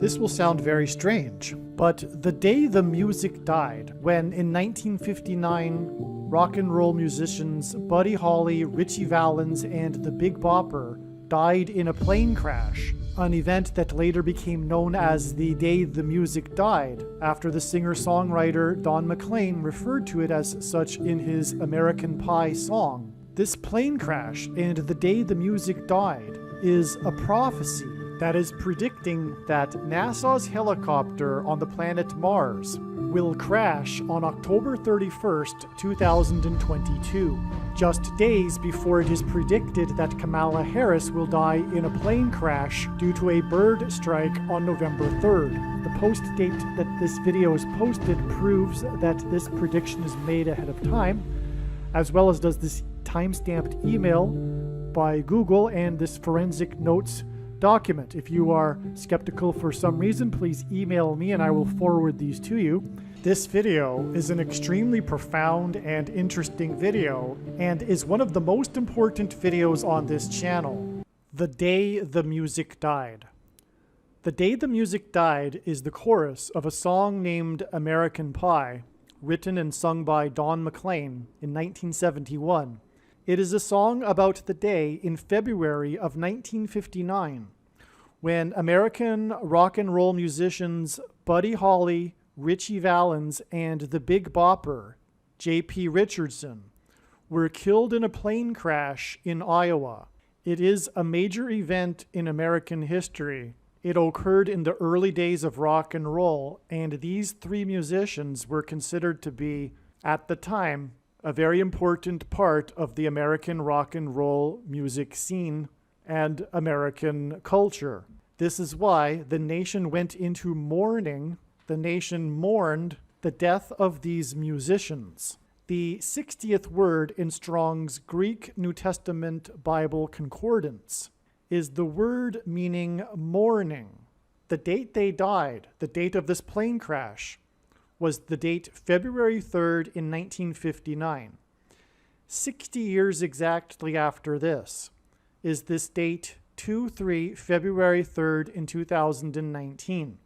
This will sound very strange, but the day the music died, when in 1959 rock and roll musicians Buddy Holly, Ritchie Valens, and the Big Bopper died in a plane crash, an event that later became known as the day the music died, after the singer-songwriter Don McLean referred to it as such in his American Pie song. This plane crash and the day the music died is a prophecy that is predicting that NASA's helicopter on the planet Mars will crash on October 31st, 2022, just days before it is predicted that Kamala Harris will die in a plane crash due to a bird strike on November 3rd. The post date that this video is posted proves that this prediction is made ahead of time, as well as does this time-stamped email by Google and this forensic notes document. If you are skeptical for some reason, please email me and I will forward these to you. This video is an extremely profound and interesting video and is one of the most important videos on this channel. The Day the Music Died. The Day the Music Died is the chorus of a song named American Pie, written and sung by Don McLean in 1971. It is a song about the day in February of 1959 when American rock and roll musicians Buddy Holly, Ritchie Valens, and the Big Bopper, J.P. Richardson, were killed in a plane crash in Iowa. It is a major event in American history. It occurred in the early days of rock and roll, and these three musicians were considered to be, at the time, a very important part of the American rock and roll music scene and American culture. This is why the nation went into mourning. The nation mourned the death of these musicians. The 60th word in Strong's Greek New Testament Bible Concordance is the word meaning mourning. The date they died, the date of this plane crash, was the date February 3rd in 1959. 60 years exactly after this is this date 2-3 February 3rd in 2019.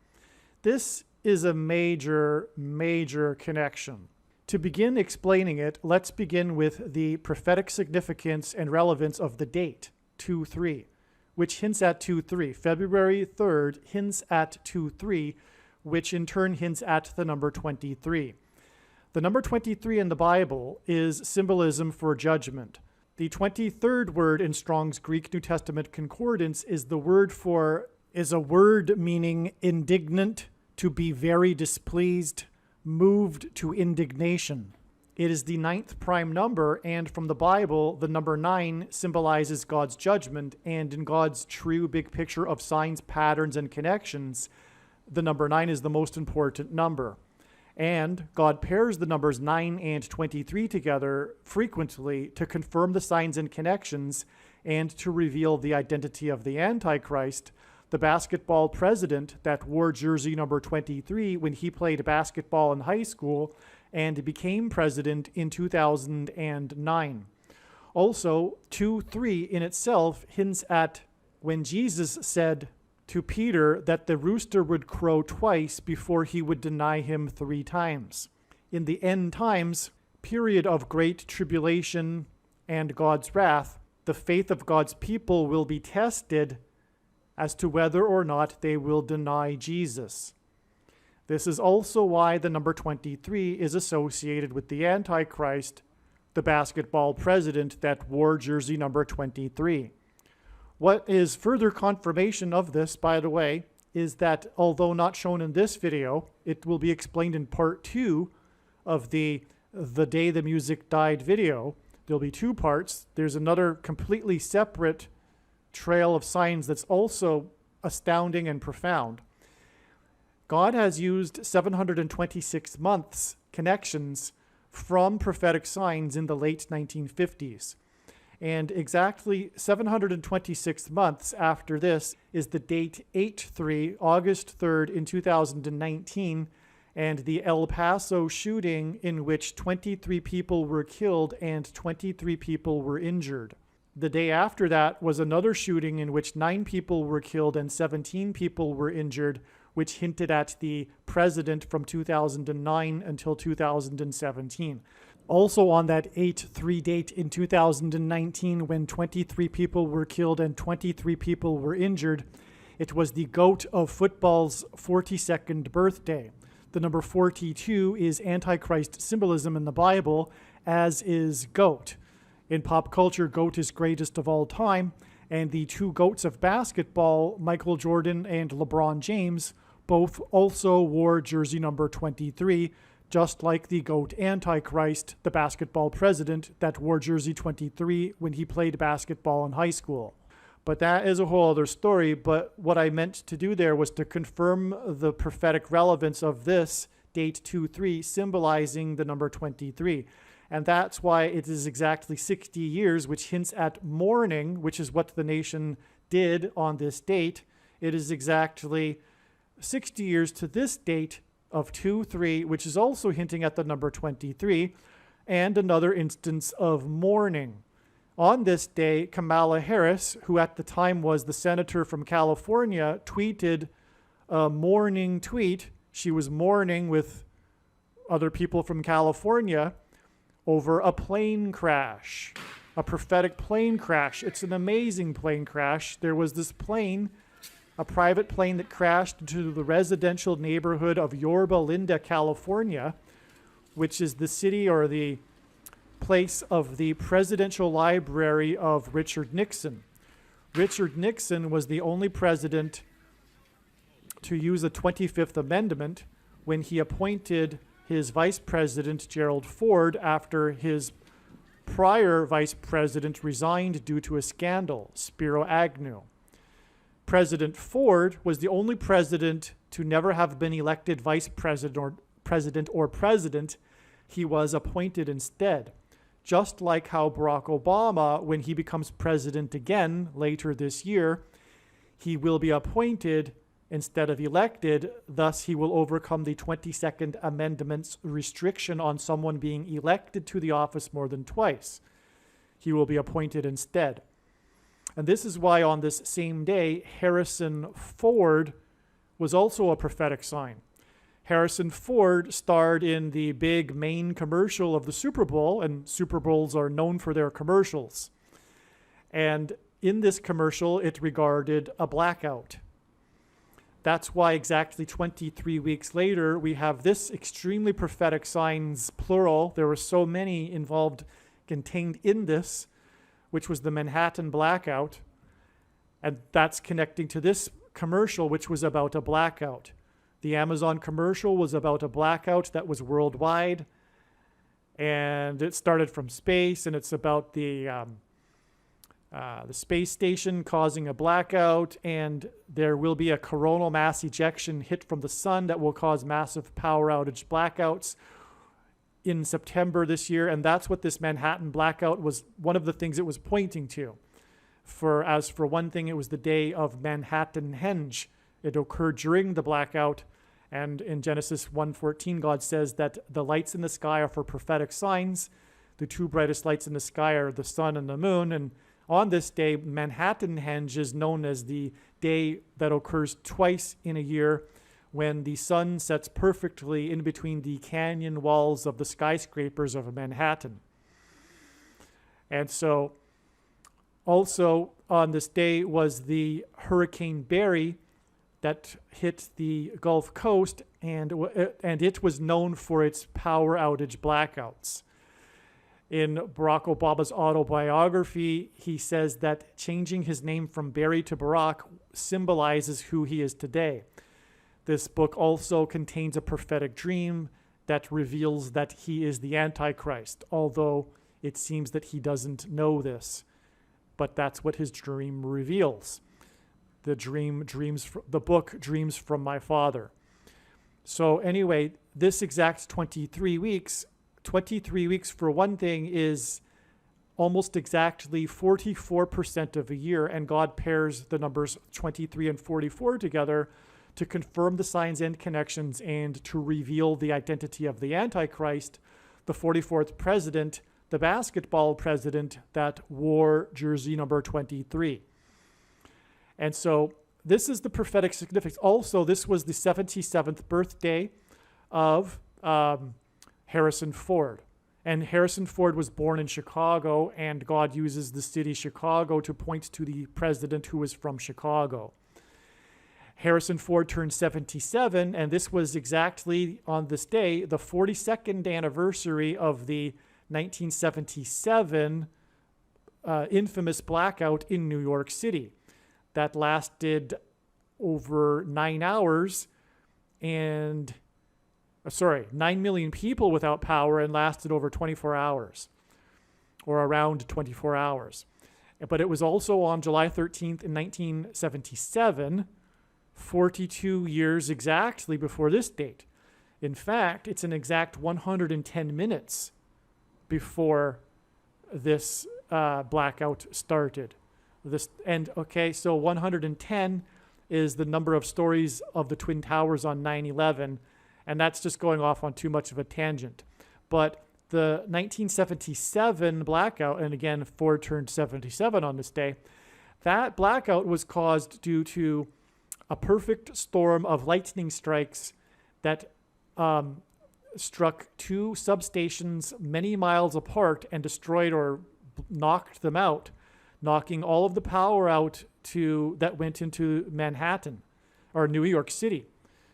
This is a major connection. To begin explaining it, let's begin with the prophetic significance and relevance of the date 2-3, which hints at 2-3. February 3rd hints at 2-3, which in turn hints at the number 23. The number 23 in the Bible is symbolism for judgment. The 23rd word in Strong's Greek New Testament Concordance is a word meaning indignant, to be very displeased, moved to indignation. It is the 9th prime number, and from the Bible, the number 9 symbolizes God's judgment, and in God's true big picture of signs, patterns, and connections, the number 9 is the most important number. And God pairs the numbers 9 and 23 together frequently to confirm the signs and connections and to reveal the identity of the Antichrist, the basketball president that wore jersey number 23 when he played basketball in high school and became president in 2009. Also, 2-3 in itself hints at when Jesus said to Peter that the rooster would crow twice before he would deny him 3 times. In the end times, period of great tribulation and God's wrath, the faith of God's people will be tested as to whether or not they will deny Jesus. This is also why the number 23 is associated with the Antichrist, the basketball president that wore jersey number 23. What is further confirmation of this, by the way, is that although not shown in this video, it will be explained in part 2 of the Day the Music Died video. There'll be 2 parts. There's another completely separate trail of signs that's also astounding and profound. God has used 726 months connections from prophetic signs in the late 1950s. And exactly 726 months after this is the date 8-3, August 3rd in 2019, and the El Paso shooting in which 23 people were killed and 23 people were injured. The day after that was another shooting in which 9 people were killed and 17 people were injured, which hinted at the president from 2009 until 2017. Also on that 8/3 date in 2019, when 23 people were killed and 23 people were injured, it was the GOAT of football's 42nd birthday. The number 42 is Antichrist symbolism in the Bible, as is GOAT. In pop culture, GOAT is greatest of all time, and the two GOATs of basketball, Michael Jordan and LeBron James, both also wore jersey number 23, just like the GOAT Antichrist, the basketball president, that wore jersey 23 when he played basketball in high school. But that is a whole other story. But what I meant to do there was to confirm the prophetic relevance of this date 2-3, symbolizing the number 23. And that's why it is exactly 60 years, which hints at mourning, which is what the nation did on this date. It is exactly 60 years to this date of 2-3, which is also hinting at the number 23, and another instance of mourning. On this day, Kamala Harris, who at the time was the senator from California, tweeted a mourning tweet. She was mourning with other people from California over a plane crash, a prophetic plane crash. It's an amazing plane crash. There was this plane, a private plane that crashed into the residential neighborhood of Yorba Linda, California, which is the city or the place of the presidential library of Richard Nixon. Richard Nixon was the only president to use the 25th Amendment when he appointed his vice president, Gerald Ford, after his prior vice president resigned due to a scandal, Spiro Agnew. President Ford was the only president to never have been elected vice president or president. He was appointed instead. Just like how Barack Obama, when he becomes president again later this year, he will be appointed instead of elected. Thus, he will overcome the 22nd Amendment's restriction on someone being elected to the office more than twice. He will be appointed instead. And this is why on this same day, Harrison Ford was also a prophetic sign. Harrison Ford starred in the big main commercial of the Super Bowl, and Super Bowls are known for their commercials. And in this commercial, it regarded a blackout. That's why exactly 23 weeks later, we have this extremely prophetic signs, plural. There were so many involved, contained in this, which was the Manhattan blackout. And that's connecting to this commercial, which was about a blackout. The Amazon commercial was about a blackout that was worldwide, and it started from space, and it's about the space station causing a blackout, and there will be a coronal mass ejection hit from the sun that will cause massive power outage blackouts in September this year, and that's what this Manhattan blackout was, one of the things it was pointing to. As for one thing, it was the day of Manhattanhenge. It occurred during the blackout, and in Genesis 1:14, God says that the lights in the sky are for prophetic signs. The two brightest lights in the sky are the sun and the moon, and on this day, Manhattanhenge is known as the day that occurs twice in a year when the sun sets perfectly in between the canyon walls of the skyscrapers of Manhattan. And so also on this day was the Hurricane Barry that hit the Gulf Coast, and it was known for its power outage blackouts. In Barack Obama's autobiography, he says that changing his name from Barry to Barack symbolizes who he is today. This book also contains a prophetic dream that reveals that he is the Antichrist, although it seems that he doesn't know this. But that's what his dream reveals. The book Dreams from My Father. So anyway, this exact 23 weeks for one thing is almost exactly 44% of a year, and God pairs the numbers 23 and 44 together to confirm the signs and connections and to reveal the identity of the Antichrist, the 44th president, the basketball president that wore jersey number 23. And so this is the prophetic significance. Also, this was the 77th birthday of Harrison Ford. And Harrison Ford was born in Chicago, and God uses the city Chicago to point to the president who was from Chicago. Harrison Ford turned 77, and this was exactly on this day, the 42nd anniversary of the 1977 infamous blackout in New York City. That lasted over 9 hours and 9 million people without power and lasted over 24 hours or around 24 hours. But it was also on July 13th in 1977, 42 years exactly before this date. In fact, it's an exact 110 minutes before this blackout started. So 110 is the number of stories of the Twin Towers on 9/11, and that's just going off on too much of a tangent. But the 1977 blackout, and again, Ford turned 77 on this day, that blackout was caused due to a perfect storm of lightning strikes that struck two substations many miles apart and destroyed or knocked them out, knocking all of the power out that went into Manhattan or New York City.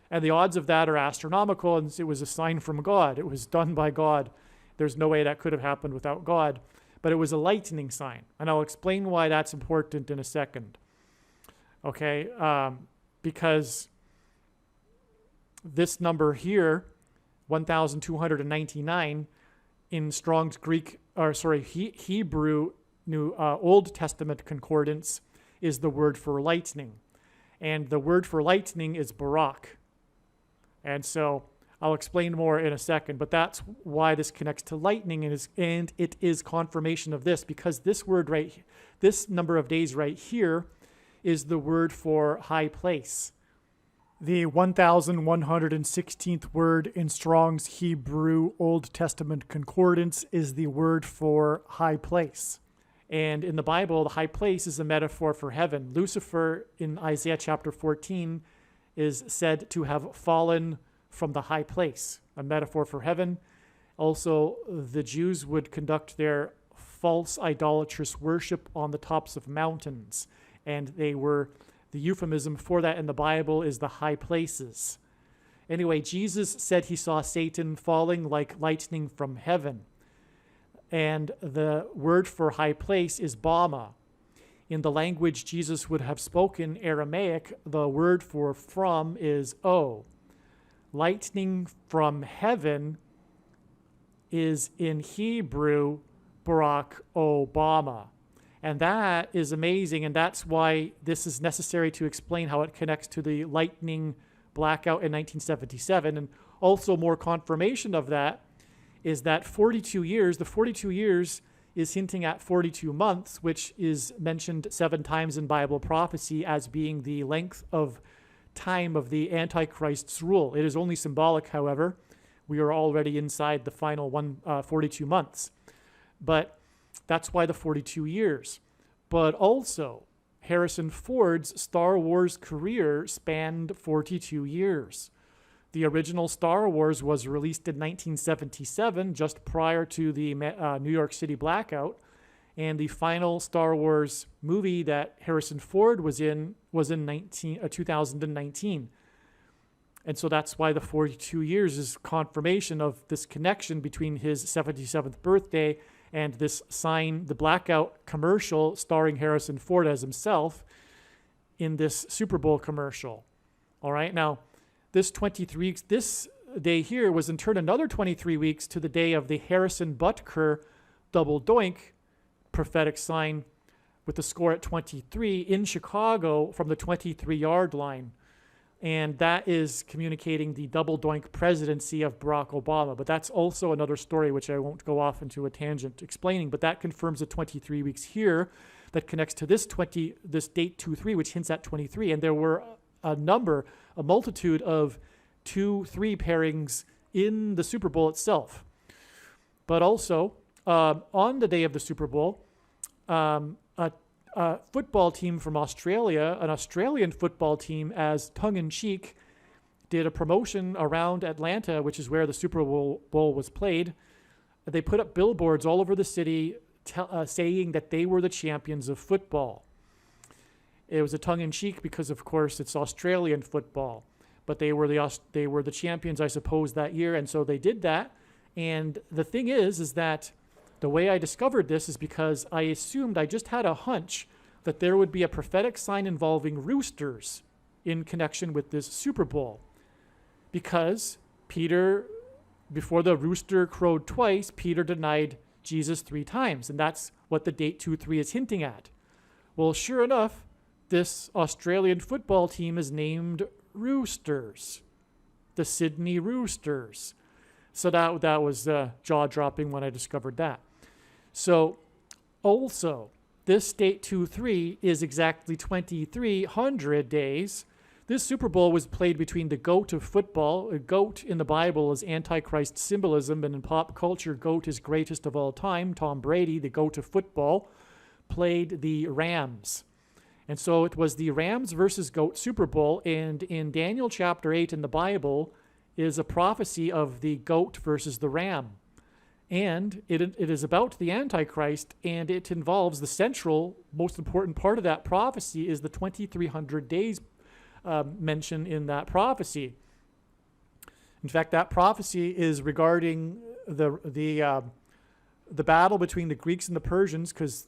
And the odds of that are astronomical, and it was a sign from God. It was done by God. There's no way that could have happened without God. But it was a lightning sign, and I'll explain why that's important in a second. Okay, because this number here, 1,299, in Strong's Hebrew Old Testament concordance is the word for lightning. And the word for lightning is barak. And so I'll explain more in a second, but that's why this connects to lightning, and it is confirmation of this, because this number of days right here is the word for high place. The 1,116th word in Strong's Hebrew Old Testament concordance is the word for high place. And in the Bible, the high place is a metaphor for heaven. Lucifer in Isaiah chapter 14 is said to have fallen from the high place, a metaphor for heaven. Also, the Jews would conduct their false idolatrous worship on the tops of mountains, and the euphemism for that in the Bible is the high places. Anyway, Jesus said he saw Satan falling like lightning from heaven. And the word for high place is Bama. In the language Jesus would have spoken, Aramaic, the word for from is O. Lightning from heaven is in Hebrew, Barak Obama. And that is amazing, and that's why this is necessary to explain how it connects to the lightning blackout in 1977. And also more confirmation of that is that 42 years, the 42 years is hinting at 42 months, which is mentioned 7 times in Bible prophecy as being the length of time of the Antichrist's rule. It is only symbolic, however. We are already inside the final 42 months. But that's why the 42 years. But also, Harrison Ford's Star Wars career spanned 42 years. The original Star Wars was released in 1977, just prior to the New York City blackout. And the final Star Wars movie that Harrison Ford was in 2019. And so that's why the 42 years is confirmation of this connection between his 77th birthday and this sign, the blackout commercial starring Harrison Ford as himself in this Super Bowl commercial. All right, now this day here was in turn another 23 weeks to the day of the Harrison Butker double doink prophetic sign with the score at 23 in Chicago from the 23-yard line. And that is communicating the double doink presidency of Barack Obama. But that's also another story which I won't go off into a tangent explaining. But that confirms the 23 weeks here that connects to this date 2-3, which hints at 23. And there were a multitude of 2-3 pairings in the Super Bowl itself. But also, on the day of the Super Bowl, a football team from Australia, an Australian football team, as tongue-in-cheek, did a promotion around Atlanta, which is where the Super Bowl was played. They put up billboards all over the city saying that they were the champions of football. It was a tongue-in-cheek because, of course, it's Australian football. But they were the champions, I suppose, that year, and so they did that. And the thing is that the way I discovered this is because I just had a hunch that there would be a prophetic sign involving roosters in connection with this Super Bowl. Because Peter, before the rooster crowed twice, Peter denied Jesus 3 times. And that's what the date 2-3 is hinting at. Well, sure enough, this Australian football team is named Roosters, the Sydney Roosters. So that was jaw-dropping when I discovered that. So also, this date 2-3 is exactly 2,300 days. This Super Bowl was played between the GOAT of football. A GOAT in the Bible is Antichrist symbolism, and in pop culture, GOAT is greatest of all time. Tom Brady, the GOAT of football, played the Rams. And so it was the Rams versus GOAT Super Bowl, and in Daniel chapter 8 in the Bible is a prophecy of the GOAT versus the Ram. And it is about the Antichrist, and it involves the central, most important part of that prophecy is the 2,300 days mentioned in that prophecy. In fact, that prophecy is regarding the battle between the Greeks and the Persians, because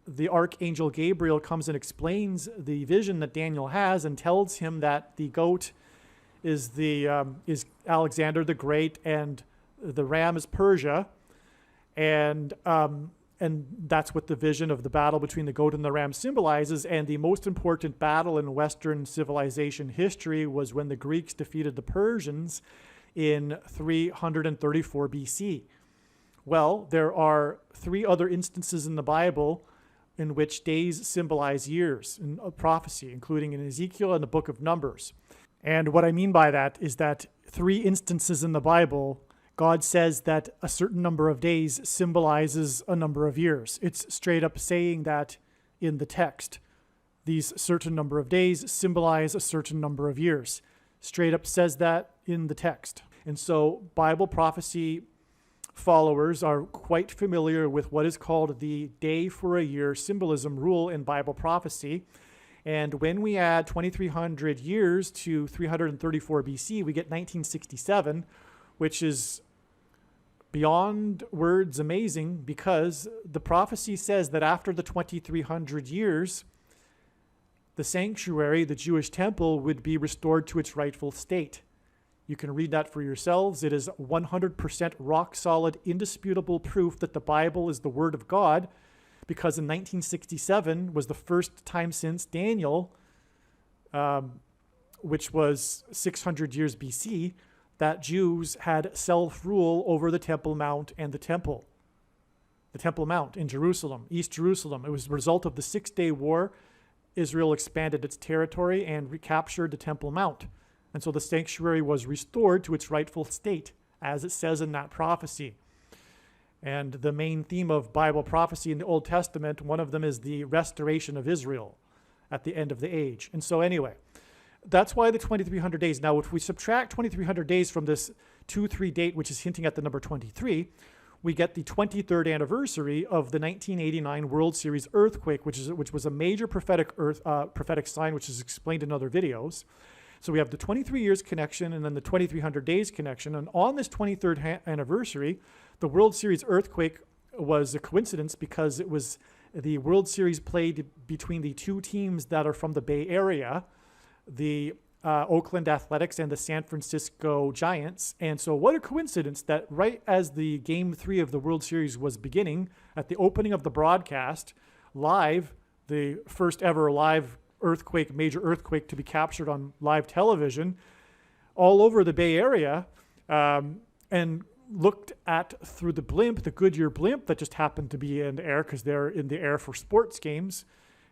the archangel Gabriel comes and explains the vision that Daniel has and tells him that the goat is Alexander the Great and the ram is Persia, and that's what the vision of the battle between the goat and the ram symbolizes. And the most important battle in Western civilization history was when the Greeks defeated the Persians in 334 BC. Well, there are 3 other instances in the Bible in which days symbolize years in a prophecy, including in Ezekiel and the book of Numbers. And what I mean by that is that 3 instances in the Bible, God says that a certain number of days symbolizes a number of years. It's straight up saying that in the text. These certain number of days symbolize a certain number of years. Straight up says that in the text. And so Bible prophecy followers are quite familiar with what is called the day for a year symbolism rule in Bible prophecy. And when we add 2,300 years to 334 BC, we get 1967, which is beyond words amazing, because the prophecy says that after the 2,300 years, the sanctuary, the Jewish temple, would be restored to its rightful state. You can read that for yourselves. It is 100% rock-solid, indisputable proof that the Bible is the Word of God, because in 1967 was the first time since Daniel, which was 600 years BC, that Jews had self-rule over the Temple Mount and the Temple Mount in Jerusalem, East Jerusalem. It was the result of the 6-day war. Israel expanded its territory and recaptured the Temple Mount. And so the sanctuary was restored to its rightful state, as it says in that prophecy. And the main theme of Bible prophecy in the Old Testament, one of them is the restoration of Israel at the end of the age. And so anyway, that's why the 2,300 days. Now, if we subtract 2,300 days from this 2-3 date, which is hinting at the number 23, we get the 23rd anniversary of the 1989 World Series earthquake, which was a major prophetic sign, which is explained in other videos. So we have the 23 years connection and then the 2,300 days connection. And on this 23rd anniversary, the World Series earthquake was a coincidence because it was the World Series played between the 2 teams that are from the Bay Area, the Oakland Athletics and the San Francisco Giants. And so what a coincidence that right as the Game 3 of the World Series was beginning, at the opening of the broadcast, live, the first ever live major earthquake to be captured on live television, all over the Bay Area, and looked at through the blimp, the Goodyear blimp that just happened to be in the air because they're in the air for sports games.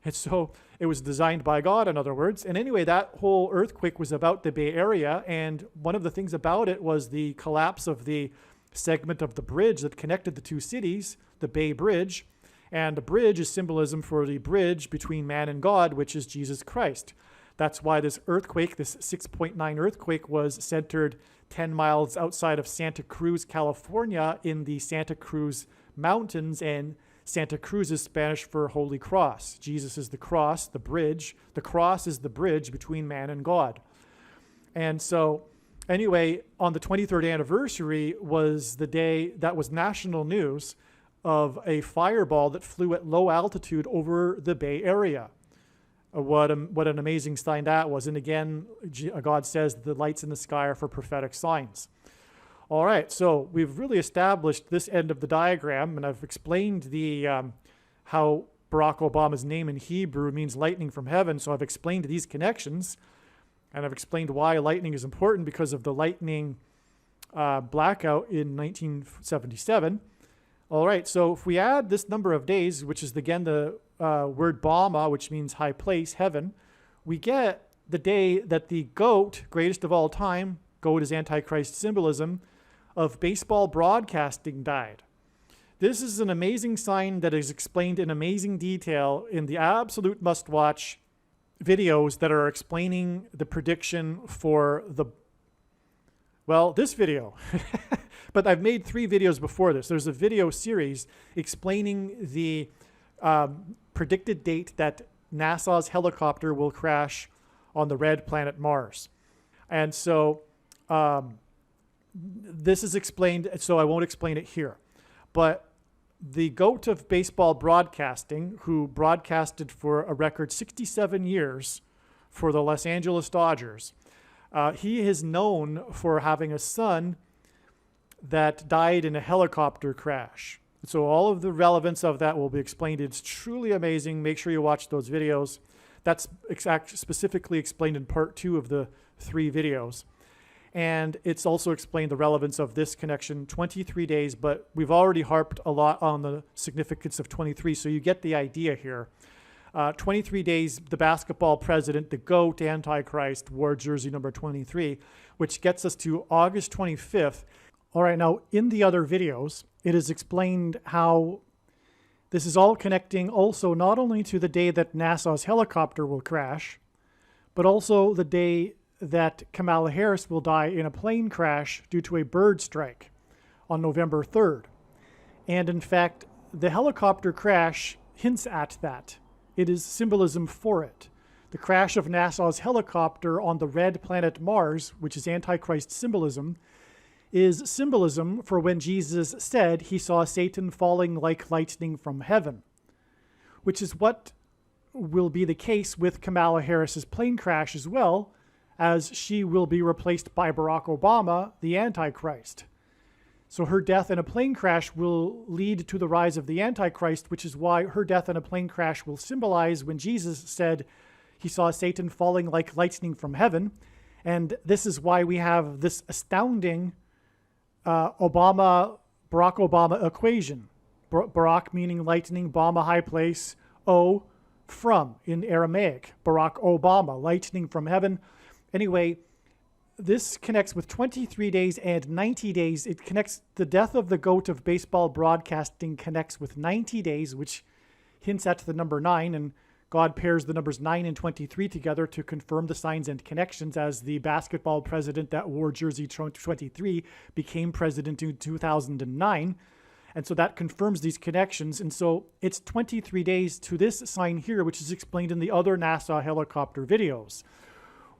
And so it was designed by God, in other words. And anyway, that whole earthquake was about the Bay Area. And one of the things about it was the collapse of the segment of the bridge that connected the 2 cities, the Bay Bridge. And the bridge is symbolism for the bridge between man and God, which is Jesus Christ. That's why this earthquake, this 6.9 earthquake, was centered 10 miles outside of Santa Cruz, California, in the Santa Cruz Mountains. And Santa Cruz is Spanish for Holy Cross. Jesus is the cross, the bridge. The cross is the bridge between man and God. And so, anyway, on the 23rd anniversary was the day that was national news of a fireball that flew at low altitude over the Bay Area. What an amazing sign that was. And again, God says the lights in the sky are for prophetic signs. All right, so we've really established this end of the diagram, and I've explained the how Barack Obama's name in Hebrew means lightning from heaven. So I've explained these connections, and I've explained why lightning is important because of the lightning blackout in 1977. All right, so if we add this number of days, which is again the word Bama, which means high place, heaven, we get the day that the GOAT, greatest of all time, GOAT is Antichrist symbolism, of baseball broadcasting died. This is an amazing sign that is explained in amazing detail in the absolute must-watch videos that are explaining the prediction for this video. But I've made 3 videos before this. There's a video series explaining the predicted date that NASA's helicopter will crash on the red planet Mars. And so this is explained, so I won't explain it here. But the GOAT of baseball broadcasting, who broadcasted for a record 67 years for the Los Angeles Dodgers, he is known for having a son that died in a helicopter crash. So all of the relevance of that will be explained. It's truly amazing. Make sure you watch those videos. That's specifically explained in part 2 of the 3 videos. And it's also explained the relevance of this connection, 23 days, but we've already harped a lot on the significance of 23, so you get the idea here. 23 days, the basketball president, the GOAT, Antichrist, wore jersey number 23, which gets us to August 25th. All right, now in the other videos, it is explained how this is all connecting also not only to the day that NASA's helicopter will crash, but also the day that Kamala Harris will die in a plane crash due to a bird strike on November 3rd. And in fact, the helicopter crash hints at that. It is symbolism for it. The crash of NASA's helicopter on the red planet Mars, which is Antichrist symbolism, is symbolism for when Jesus said he saw Satan falling like lightning from heaven, which is what will be the case with Kamala Harris's plane crash as well, as she will be replaced by Barack Obama, the Antichrist. So her death in a plane crash will lead to the rise of the Antichrist, which is why her death in a plane crash will symbolize when Jesus said he saw Satan falling like lightning from heaven. And this is why we have this astounding Barack Obama equation. Barack meaning lightning, Obama high place, O from in Aramaic. Barack Obama, lightning from heaven. Anyway, this connects with 23 days and 90 days. It connects, the death of the GOAT of baseball broadcasting connects with 90 days, which hints at the number 9, and God pairs the numbers 9 and 23 together to confirm the signs and connections, as the basketball president that wore jersey 23 became president in 2009. And so that confirms these connections. And so it's 23 days to this sign here, which is explained in the other NASA helicopter videos,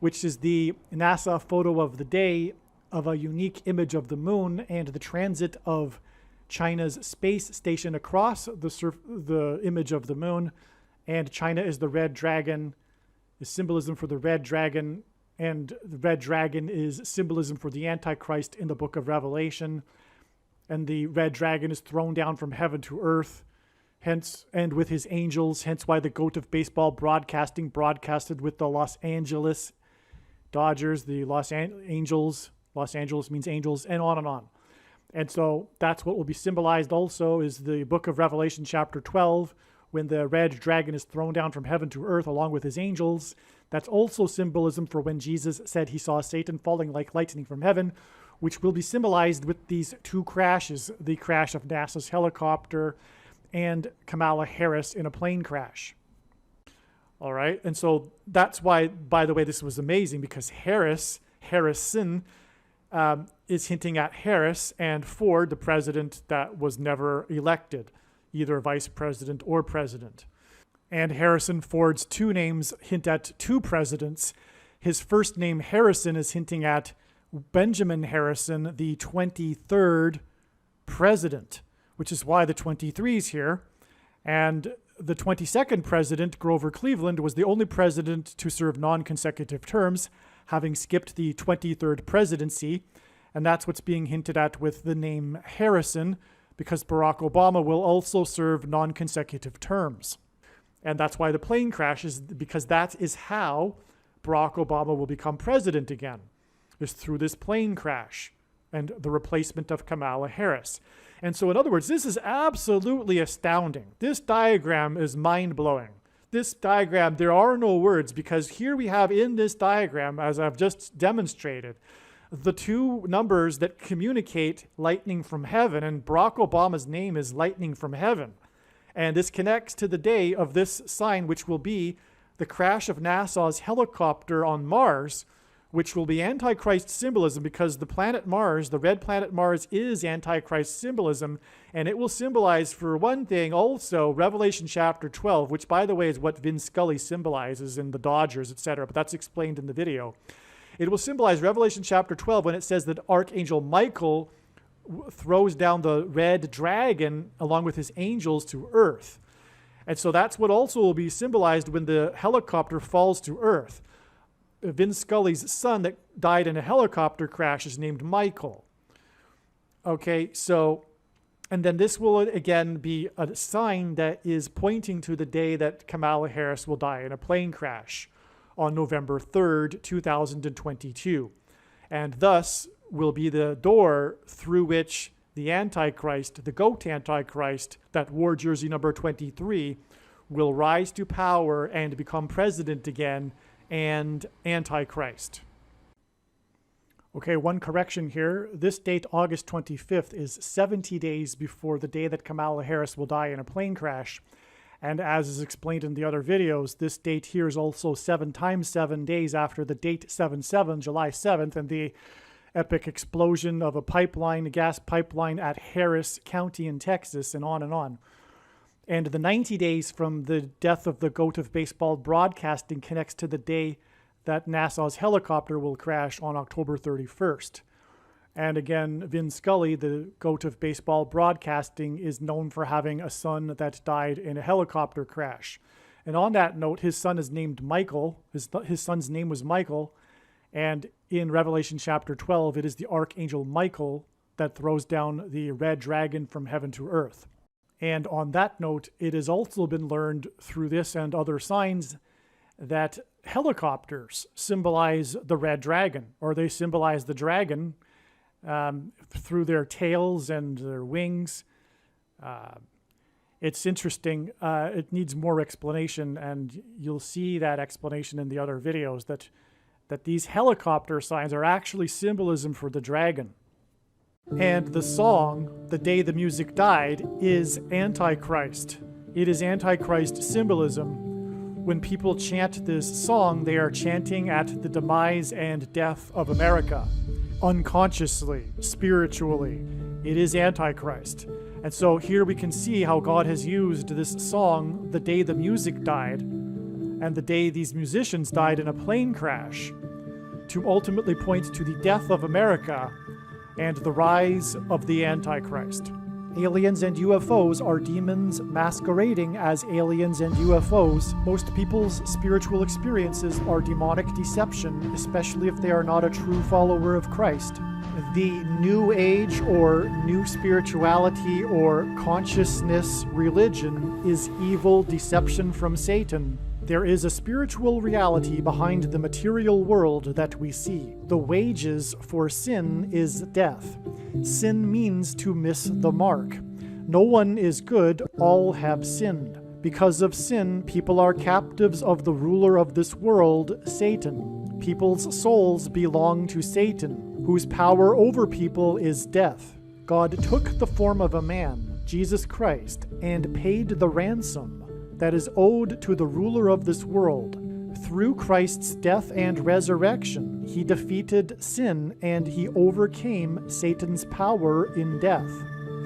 which is the NASA photo of the day of a unique image of the moon and the transit of China's space station across the image of the moon. And China is the red dragon, is symbolism for the red dragon, and the red dragon is symbolism for the Antichrist in the book of Revelation. And the red dragon is thrown down from heaven to earth, hence, and with his angels, hence why the GOAT of baseball broadcasting broadcasted with the Los Angeles Dodgers, the Angels. Los Angeles means angels, and on and on. And so that's what will be symbolized also is the book of Revelation chapter 12, when the red dragon is thrown down from heaven to earth along with his angels. That's also symbolism for when Jesus said he saw Satan falling like lightning from heaven, which will be symbolized with these 2 crashes, the crash of NASA's helicopter and Kamala Harris in a plane crash. All right, and so that's why, by the way, this was amazing, because Harrison, is hinting at Harris and Ford, the president that was never elected, either vice president or president. And Harrison Ford's two names hint at two presidents. His first name, Harrison, is hinting at Benjamin Harrison, the 23rd president, which is why the 23 is here. And the 22nd president, Grover Cleveland, was the only president to serve non-consecutive terms, having skipped the 23rd presidency. And that's what's being hinted at with the name Harrison, because Barack Obama will also serve non-consecutive terms. And that's why the plane crashes, because that is how Barack Obama will become president again, is through this plane crash and the replacement of Kamala Harris. And so, in other words, this is absolutely astounding. This diagram is mind-blowing. This diagram, there are no words, because here we have in this diagram, as I've just demonstrated, the two numbers that communicate lightning from heaven, and Barack Obama's name is lightning from heaven. And this connects to the day of this sign, which will be the crash of NASA's helicopter on Mars, which will be Antichrist symbolism, because the planet Mars, the red planet Mars, is Antichrist symbolism. And it will symbolize, for one thing, also Revelation chapter 12, which, by the way, is what Vin Scully symbolizes in the Dodgers, etc. But that's explained in the video. It will symbolize Revelation chapter 12 when it says that Archangel Michael throws down the red dragon along with his angels to earth. And so that's what also will be symbolized when the helicopter falls to earth. Vin Scully's son that died in a helicopter crash is named Michael. Okay, so, and then this will again be a sign that is pointing to the day that Kamala Harris will die in a plane crash on November 3rd, 2022. And thus will be the door through which the Antichrist, the GOAT Antichrist, that wore jersey number 23, will rise to power and become president again, and Antichrist. Okay, one correction here. This date, August 25th, is 70 days before the day that Kamala Harris will die in a plane crash. And as is explained in the other videos, this date here is also 7 times 7 days after the date 7/7, July 7th, and the epic explosion of a pipeline, a gas pipeline at Harris County in Texas, and on and on. And the 90 days from the death of the GOAT of baseball broadcasting connects to the day that NASA's helicopter will crash on October 31st. And again, Vin Scully, the GOAT of baseball broadcasting, is known for having a son that died in a helicopter crash. And on that note, his son is named Michael. His son's name was Michael. And in Revelation chapter 12, it is the Archangel Michael that throws down the red dragon from heaven to earth. And on that note, it has also been learned through this and other signs that helicopters symbolize the red dragon, or they symbolize the dragon through their tails and their wings. It's interesting. It needs more explanation, and you'll see that explanation in the other videos, that these helicopter signs are actually symbolism for the dragon. And the song, The Day the Music Died, is Antichrist. It is Antichrist symbolism. When people chant this song, they are chanting at the demise and death of America. Unconsciously, spiritually, it is Antichrist. And so here we can see how God has used this song, The Day the Music Died, and the day these musicians died in a plane crash, to ultimately point to the death of America and the rise of the Antichrist. Aliens and UFOs are demons masquerading as aliens and UFOs. Most people's spiritual experiences are demonic deception, especially if they are not a true follower of Christ. The New Age or New Spirituality or Consciousness religion is evil deception from Satan. There is a spiritual reality behind the material world that we see. The wages for sin is death. Sin means to miss the mark. No one is good, all have sinned. Because of sin, people are captives of the ruler of this world, Satan. People's souls belong to Satan, whose power over people is death. God took the form of a man Jesus Christ, and paid the ransom that is owed to the ruler of this world. Through Christ's death and resurrection, he defeated sin and he overcame Satan's power in death.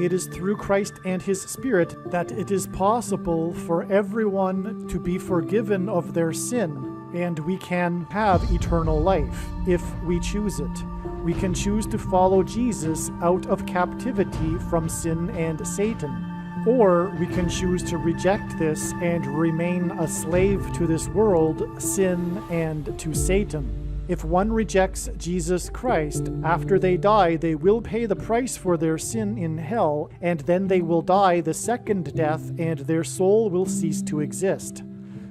It is through Christ and his Spirit that it is possible for everyone to be forgiven of their sin, and we can have eternal life if we choose it. We can choose to follow Jesus out of captivity from sin and Satan. Or we can choose to reject this and remain a slave to this world, sin, and to Satan. If one rejects Jesus Christ, after they die, they will pay the price for their sin in hell, and then they will die the second death, and their soul will cease to exist.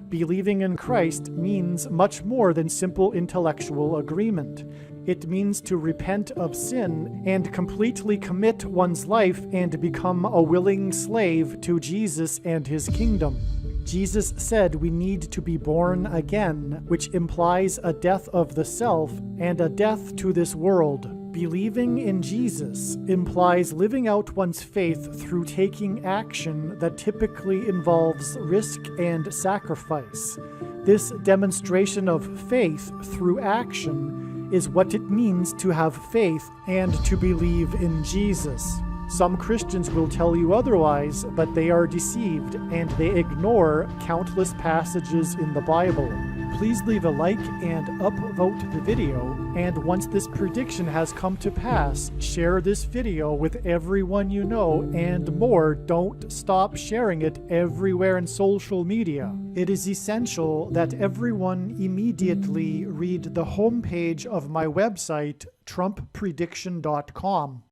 Believing in Christ means much more than simple intellectual agreement. It means to repent of sin and completely commit one's life and become a willing slave to Jesus and his kingdom. Jesus said we need to be born again, which implies a death of the self and a death to this world. Believing in Jesus implies living out one's faith through taking action that typically involves risk and sacrifice. This demonstration of faith through action is what it means to have faith and to believe in Jesus. Some Christians will tell you otherwise, but they are deceived and they ignore countless passages in the Bible. Please leave a like and upvote the video, and once this prediction has come to pass, share this video with everyone you know, and more, don't stop sharing it everywhere in social media. It is essential that everyone immediately read the homepage of my website, TrumpPrediction.com.